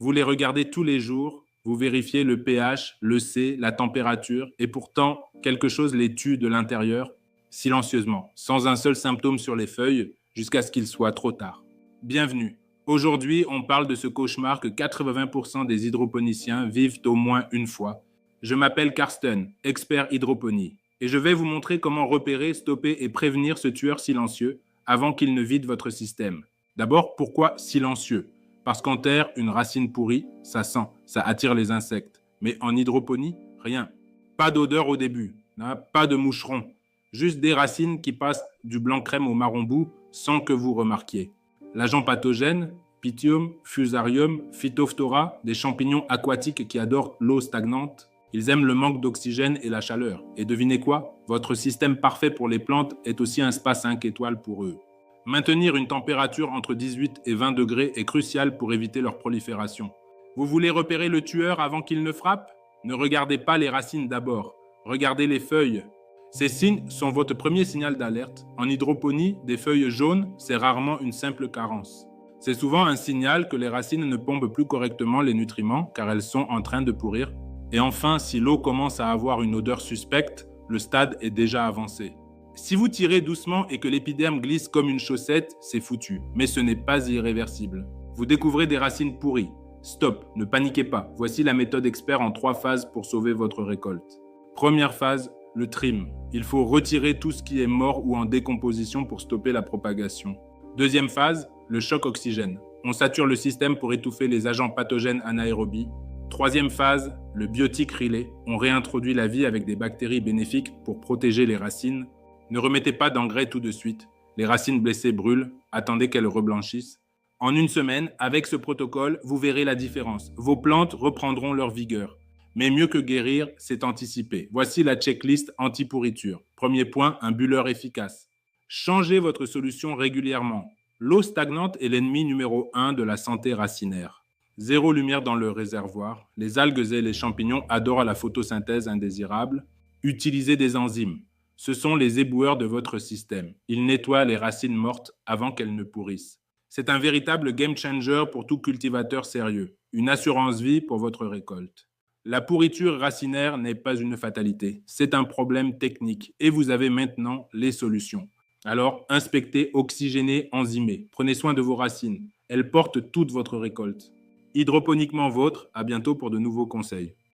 Vous les regardez tous les jours, vous vérifiez le pH, le C, la température, et pourtant, quelque chose les tue de l'intérieur, silencieusement, sans un seul symptôme sur les feuilles, jusqu'à ce qu'il soit trop tard. Bienvenue. Aujourd'hui, on parle de ce cauchemar que 80% des hydroponiciens vivent au moins une fois. Je m'appelle Karsten, expert hydroponie, et je vais vous montrer comment repérer, stopper et prévenir ce tueur silencieux avant qu'il ne vide votre système. D'abord, pourquoi silencieux ? Parce qu'en terre, une racine pourrie, ça sent, ça attire les insectes. Mais en hydroponie, rien. Pas d'odeur au début, pas de moucherons, juste des racines qui passent du blanc crème au marron bout sans que vous remarquiez. L'agent pathogène, Pythium, Fusarium, Phytophthora, des champignons aquatiques qui adorent l'eau stagnante, ils aiment le manque d'oxygène et la chaleur. Et devinez quoi ? Votre système parfait pour les plantes est aussi un spa 5 étoiles pour eux. Maintenir une température entre 18 et 20 degrés est crucial pour éviter leur prolifération. Vous voulez repérer le tueur avant qu'il ne frappe ? Ne regardez pas les racines d'abord, regardez les feuilles. Ces signes sont votre premier signal d'alerte. En hydroponie, des feuilles jaunes, c'est rarement une simple carence. C'est souvent un signal que les racines ne pompent plus correctement les nutriments car elles sont en train de pourrir. Et enfin, si l'eau commence à avoir une odeur suspecte, le stade est déjà avancé. Si vous tirez doucement et que l'épiderme glisse comme une chaussette, c'est foutu. Mais ce n'est pas irréversible. Vous découvrez des racines pourries. Stop, ne paniquez pas. Voici la méthode expert en 3 phases pour sauver votre récolte. Première phase, le trim. Il faut retirer tout ce qui est mort ou en décomposition pour stopper la propagation. Deuxième phase, le choc oxygène. On sature le système pour étouffer les agents pathogènes anaérobies. Troisième phase, le biotique relay. On réintroduit la vie avec des bactéries bénéfiques pour protéger les racines. Ne remettez pas d'engrais tout de suite. Les racines blessées brûlent. Attendez qu'elles reblanchissent. En une semaine, avec ce protocole, vous verrez la différence. Vos plantes reprendront leur vigueur. Mais mieux que guérir, c'est anticiper. Voici la checklist anti-pourriture. Premier point, un bulleur efficace. Changez votre solution régulièrement. L'eau stagnante est l'ennemi numéro 1 de la santé racinaire. Zéro lumière dans le réservoir. Les algues et les champignons adorent la photosynthèse indésirable. Utilisez des enzymes. Ce sont les éboueurs de votre système. Ils nettoient les racines mortes avant qu'elles ne pourrissent. C'est un véritable game changer pour tout cultivateur sérieux. Une assurance vie pour votre récolte. La pourriture racinaire n'est pas une fatalité. C'est un problème technique et vous avez maintenant les solutions. Alors, inspectez, oxygénez, enzymez. Prenez soin de vos racines. Elles portent toute votre récolte. Hydroponiquement vôtre, à bientôt pour de nouveaux conseils.